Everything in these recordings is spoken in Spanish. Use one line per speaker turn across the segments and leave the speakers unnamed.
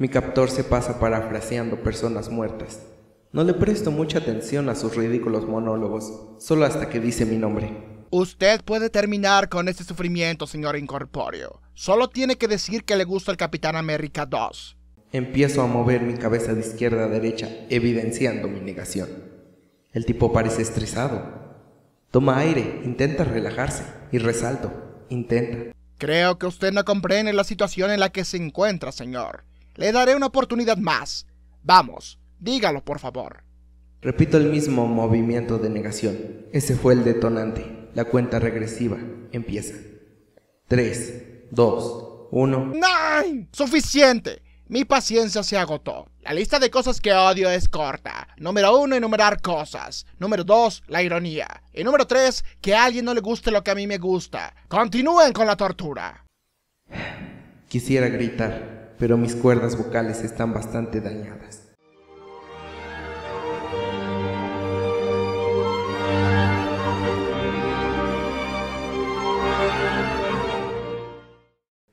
Mi captor se pasa parafraseando personas muertas. No le presto mucha atención a sus ridículos monólogos, solo hasta que dice mi nombre.
Usted puede terminar con este sufrimiento, señor incorpóreo. Solo tiene que decir que le gusta el Capitán América 2.
Empiezo a mover mi cabeza de izquierda a derecha, evidenciando mi negación. El tipo parece estresado. Toma aire, intenta relajarse, y resalto, intenta.
Creo que usted no comprende la situación en la que se encuentra, señor. Le daré una oportunidad más. Vamos, dígalo, por favor.
Repito el mismo movimiento de negación. Ese fue el detonante. La cuenta regresiva empieza. 3, 2, 1...
¡Nine! ¡Suficiente! Mi paciencia se agotó. La lista de cosas que odio es corta. Número 1, enumerar cosas. Número 2, la ironía. Y número 3, que a alguien no le guste lo que a mí me gusta. Continúen con la tortura.
Quisiera gritar, pero mis cuerdas vocales están bastante dañadas.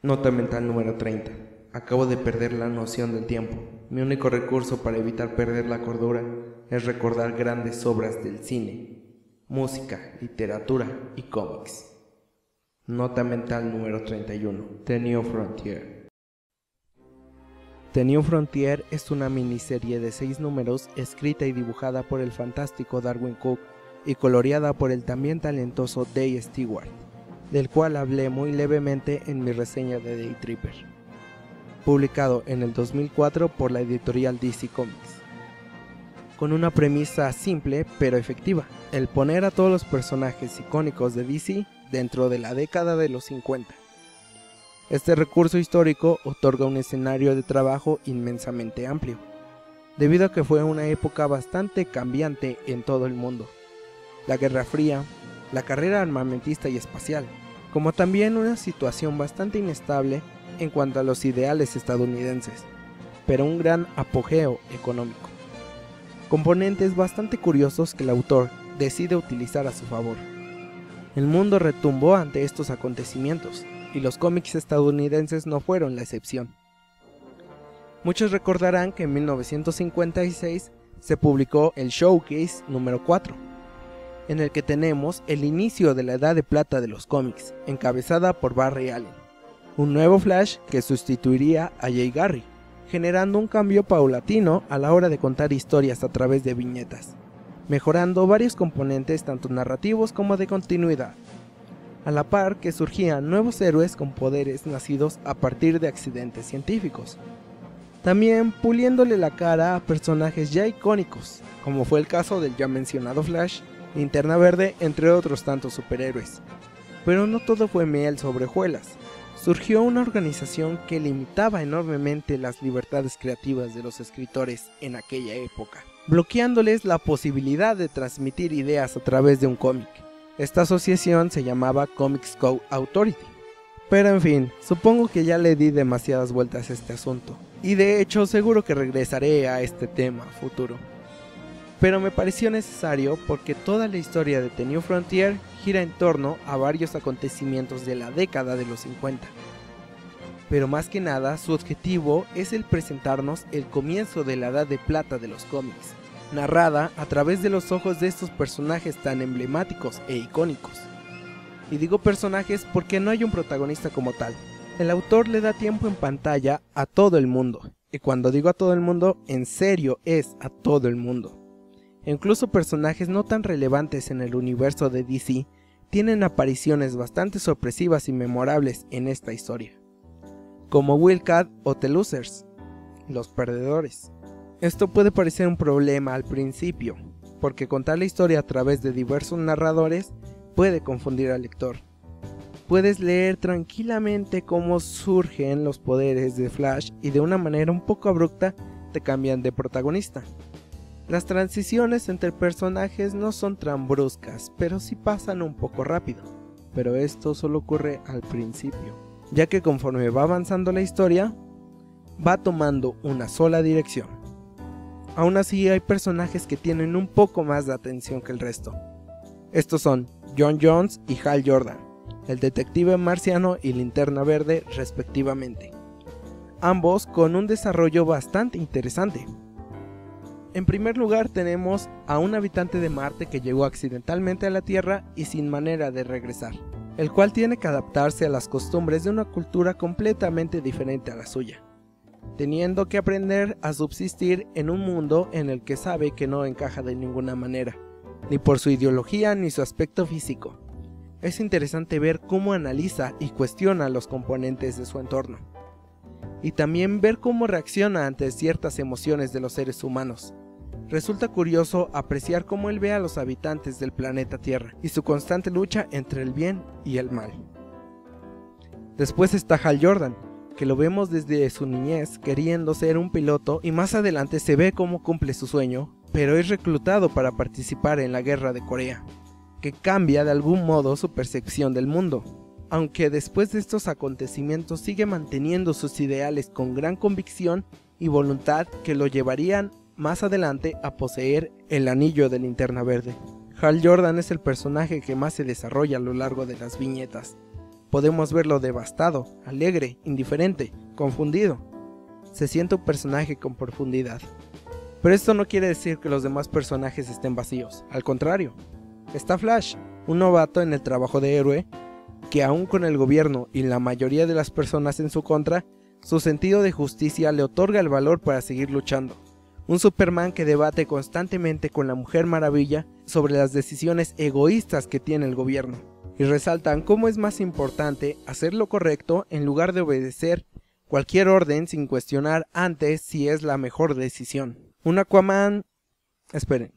Nota mental número 30. Acabo de perder la noción del tiempo. Mi único recurso para evitar perder la cordura es recordar grandes obras del cine, música, literatura y cómics. Nota mental número 31. The New Frontier. The New Frontier es una miniserie de 6 números escrita y dibujada por el fantástico Darwyn Cooke y coloreada por el también talentoso Dave Stewart, del cual hablé muy levemente en mi reseña de Day Tripper, publicado en el 2004 por la editorial DC Comics. Con una premisa simple pero efectiva, el poner a todos los personajes icónicos de DC dentro de la década de los 50. Este recurso histórico otorga un escenario de trabajo inmensamente amplio, debido a que fue una época bastante cambiante en todo el mundo. La Guerra Fría, la carrera armamentista y espacial, como también una situación bastante inestable en cuanto a los ideales estadounidenses, pero un gran apogeo económico. Componentes bastante curiosos que el autor decide utilizar a su favor. El mundo retumbó ante estos acontecimientos, y los cómics estadounidenses no fueron la excepción. Muchos recordarán que en 1956 se publicó el Showcase número 4, en el que tenemos el inicio de la edad de plata de los cómics, encabezada por Barry Allen, un nuevo Flash que sustituiría a Jay Garrick, generando un cambio paulatino a la hora de contar historias a través de viñetas, mejorando varios componentes tanto narrativos como de continuidad, a la par que surgían nuevos héroes con poderes nacidos a partir de accidentes científicos, también puliéndole la cara a personajes ya icónicos, como fue el caso del ya mencionado Flash, Linterna Verde, entre otros tantos superhéroes. Pero no todo fue miel sobre hojuelas. Surgió una organización que limitaba enormemente las libertades creativas de los escritores en aquella época, bloqueándoles la posibilidad de transmitir ideas a través de un cómic. Esta asociación se llamaba Comics Code Authority. Pero en fin, supongo que ya le di demasiadas vueltas a este asunto, y de hecho seguro que regresaré a este tema futuro. Pero me pareció necesario porque toda la historia de The New Frontier gira en torno a varios acontecimientos de la década de los 50. Pero más que nada, su objetivo es el presentarnos el comienzo de la edad de plata de los cómics, narrada a través de los ojos de estos personajes tan emblemáticos e icónicos. Y digo personajes porque no hay un protagonista como tal. El autor le da tiempo en pantalla a todo el mundo, y cuando digo a todo el mundo, en serio es a todo el mundo. Incluso personajes no tan relevantes en el universo de DC tienen apariciones bastante sorpresivas y memorables en esta historia, como Wildcat o The Losers, los perdedores. Esto puede parecer un problema al principio, porque contar la historia a través de diversos narradores puede confundir al lector. Puedes leer tranquilamente cómo surgen los poderes de Flash y de una manera un poco abrupta te cambian de protagonista. Las transiciones entre personajes no son tan bruscas, pero sí pasan un poco rápido. Pero esto solo ocurre al principio, ya que conforme va avanzando la historia, va tomando una sola dirección. Aún así hay personajes que tienen un poco más de atención que el resto. Estos son John Jones y Hal Jordan, el detective marciano y Linterna Verde respectivamente. ambos con un desarrollo bastante interesante. En primer lugar tenemos a un habitante de Marte que llegó accidentalmente a la Tierra y sin manera de regresar, el cual tiene que adaptarse a las costumbres de una cultura completamente diferente a la suya, teniendo que aprender a subsistir en un mundo en el que sabe que no encaja de ninguna manera, ni por su ideología ni su aspecto físico. Es interesante ver cómo analiza y cuestiona los componentes de su entorno, y también ver cómo reacciona ante ciertas emociones de los seres humanos. Resulta curioso apreciar cómo él ve a los habitantes del planeta Tierra y su constante lucha entre el bien y el mal. Después está Hal Jordan, que lo vemos desde su niñez queriendo ser un piloto y más adelante se ve cómo cumple su sueño, pero es reclutado para participar en la guerra de Corea, que cambia de algún modo su percepción del mundo, aunque después de estos acontecimientos sigue manteniendo sus ideales con gran convicción y voluntad que lo llevarían más adelante a poseer el anillo de Linterna Verde. Hal Jordan es el personaje que más se desarrolla a lo largo de las viñetas. Podemos verlo devastado, alegre, indiferente, confundido. Se siente un personaje con profundidad. Pero esto no quiere decir que los demás personajes estén vacíos, al contrario. Está Flash, un novato en el trabajo de héroe, que aún con el gobierno y la mayoría de las personas en su contra, su sentido de justicia le otorga el valor para seguir luchando. Un Superman que debate constantemente con la Mujer Maravilla sobre las decisiones egoístas que tiene el gobierno, y resaltan cómo es más importante hacer lo correcto en lugar de obedecer cualquier orden sin cuestionar antes si es la mejor decisión. Un Aquaman... Esperen,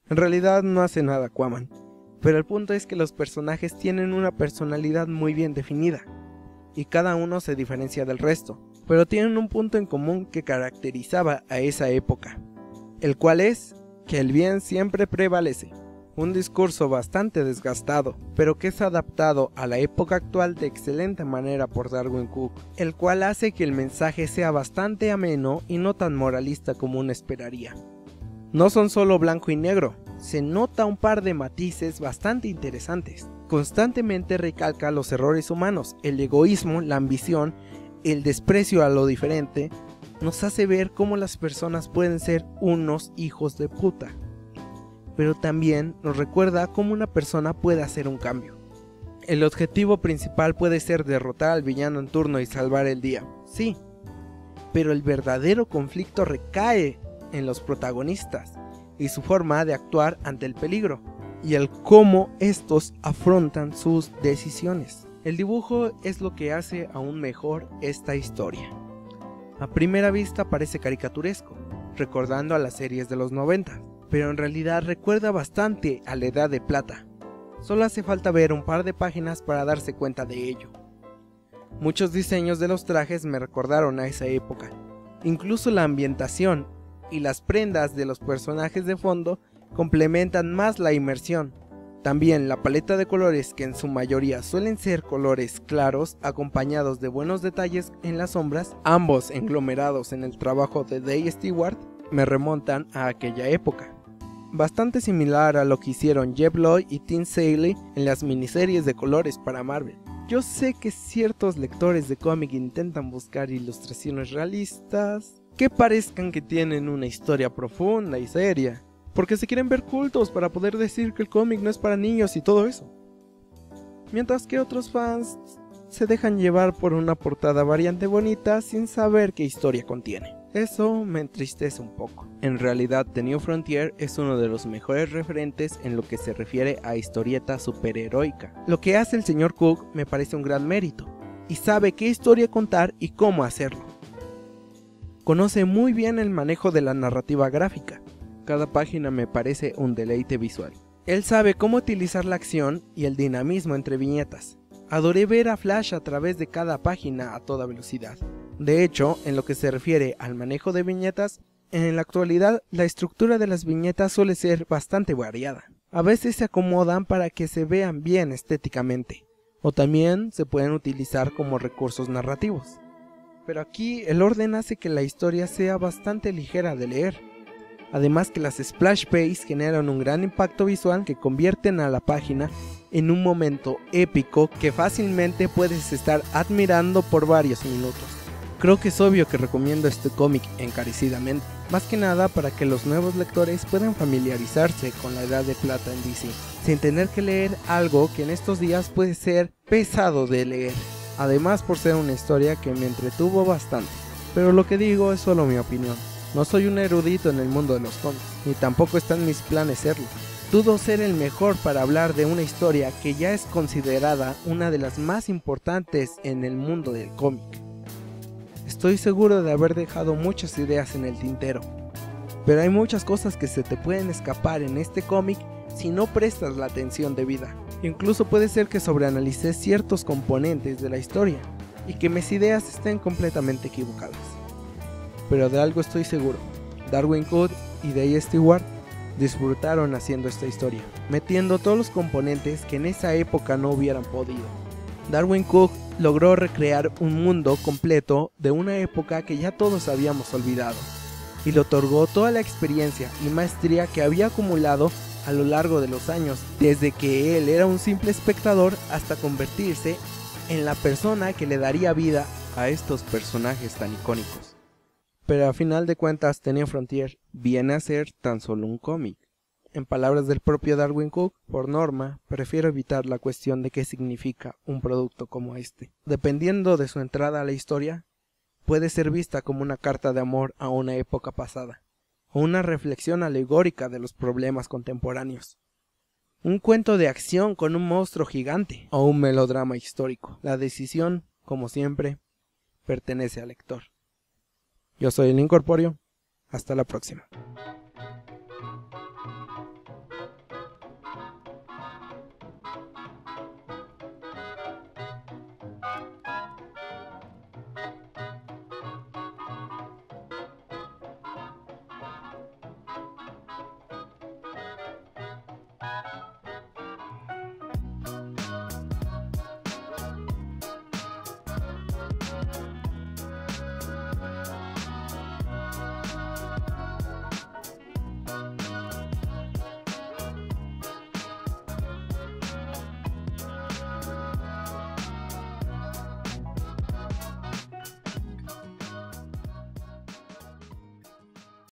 en realidad no hace nada Aquaman, pero el punto es que los personajes tienen una personalidad muy bien definida, y cada uno se diferencia del resto, pero tienen un punto en común que caracterizaba a esa época, el cual es que el bien siempre prevalece. Un discurso bastante desgastado, pero que es adaptado a la época actual de excelente manera por Darwin Cook, el cual hace que el mensaje sea bastante ameno y no tan moralista como uno esperaría. No son solo blanco y negro, se nota un par de matices bastante interesantes. Constantemente recalca los errores humanos, el egoísmo, la ambición, el desprecio a lo diferente. Nos hace ver cómo las personas pueden ser unos hijos de puta, pero también nos recuerda cómo una persona puede hacer un cambio. El objetivo principal puede ser derrotar al villano en turno y salvar el día, sí, pero el verdadero conflicto recae en los protagonistas y su forma de actuar ante el peligro, y el cómo estos afrontan sus decisiones. El dibujo es lo que hace aún mejor esta historia. A primera vista parece caricaturesco, recordando a las series de los 90, pero en realidad recuerda bastante a la Edad de Plata. Solo hace falta ver un par de páginas para darse cuenta de ello. Muchos diseños de los trajes me recordaron a esa época, incluso la ambientación y las prendas de los personajes de fondo complementan más la inmersión. También la paleta de colores, que en su mayoría suelen ser colores claros acompañados de buenos detalles en las sombras, ambos englomerados en el trabajo de Dave Stewart, me remontan a aquella época. Bastante similar a lo que hicieron Jeb Lloyd y Tim Sale en las miniseries de colores para Marvel. Yo sé que ciertos lectores de cómic intentan buscar ilustraciones realistas que parezcan que tienen una historia profunda y seria, porque se quieren ver cultos para poder decir que el cómic no es para niños y todo eso. Mientras que otros fans se dejan llevar por una portada variante bonita sin saber qué historia contiene. Eso me entristece un poco. En realidad, The New Frontier es uno de los mejores referentes en lo que se refiere a historieta superheroica. Lo que hace el señor Cook me parece un gran mérito, y sabe qué historia contar y cómo hacerlo. Conoce muy bien el manejo de la narrativa gráfica. Cada página me parece un deleite visual. Él sabe cómo utilizar la acción y el dinamismo entre viñetas. Adoré ver a Flash a través de cada página a toda velocidad. De hecho, en lo que se refiere al manejo de viñetas, en la actualidad la estructura de las viñetas suele ser bastante variada. A veces se acomodan para que se vean bien estéticamente, o también se pueden utilizar como recursos narrativos. Pero aquí el orden hace que la historia sea bastante ligera de leer. Además que las splash pages generan un gran impacto visual que convierten a la página en un momento épico que fácilmente puedes estar admirando por varios minutos. creo que es obvio que recomiendo este cómic encarecidamente, más que nada para que los nuevos lectores puedan familiarizarse con la edad de plata en DC, sin tener que leer algo que en estos días puede ser pesado de leer, además por ser una historia que me entretuvo bastante, pero lo que digo es solo mi opinión. No soy un erudito en el mundo de los cómics, ni tampoco está en mis planes serlo. Dudo ser el mejor para hablar de una historia que ya es considerada una de las más importantes en el mundo del cómic. Estoy seguro de haber dejado muchas ideas en el tintero, pero hay muchas cosas que se te pueden escapar en este cómic si no prestas la atención debida. Incluso puede ser que sobreanalice ciertos componentes de la historia y que mis ideas estén completamente equivocadas. Pero de algo estoy seguro, Darwyn Cooke y Dave Stewart disfrutaron haciendo esta historia, metiendo todos los componentes que en esa época no hubieran podido. Darwyn Cooke logró recrear un mundo completo de una época que ya todos habíamos olvidado, y le otorgó toda la experiencia y maestría que había acumulado a lo largo de los años, desde que él era un simple espectador hasta convertirse en la persona que le daría vida a estos personajes tan icónicos. Pero a final de cuentas, Tenía Frontier viene a ser tan solo un cómic. En palabras del propio Darwyn Cooke, por norma, prefiero evitar la cuestión de qué significa un producto como este. Dependiendo de su entrada a la historia, puede ser vista como una carta de amor a una época pasada, o una reflexión alegórica de los problemas contemporáneos. Un cuento de acción con un monstruo gigante, o un melodrama histórico. La decisión, como siempre, pertenece al lector. Yo soy el Incorpóreo. Hasta la próxima.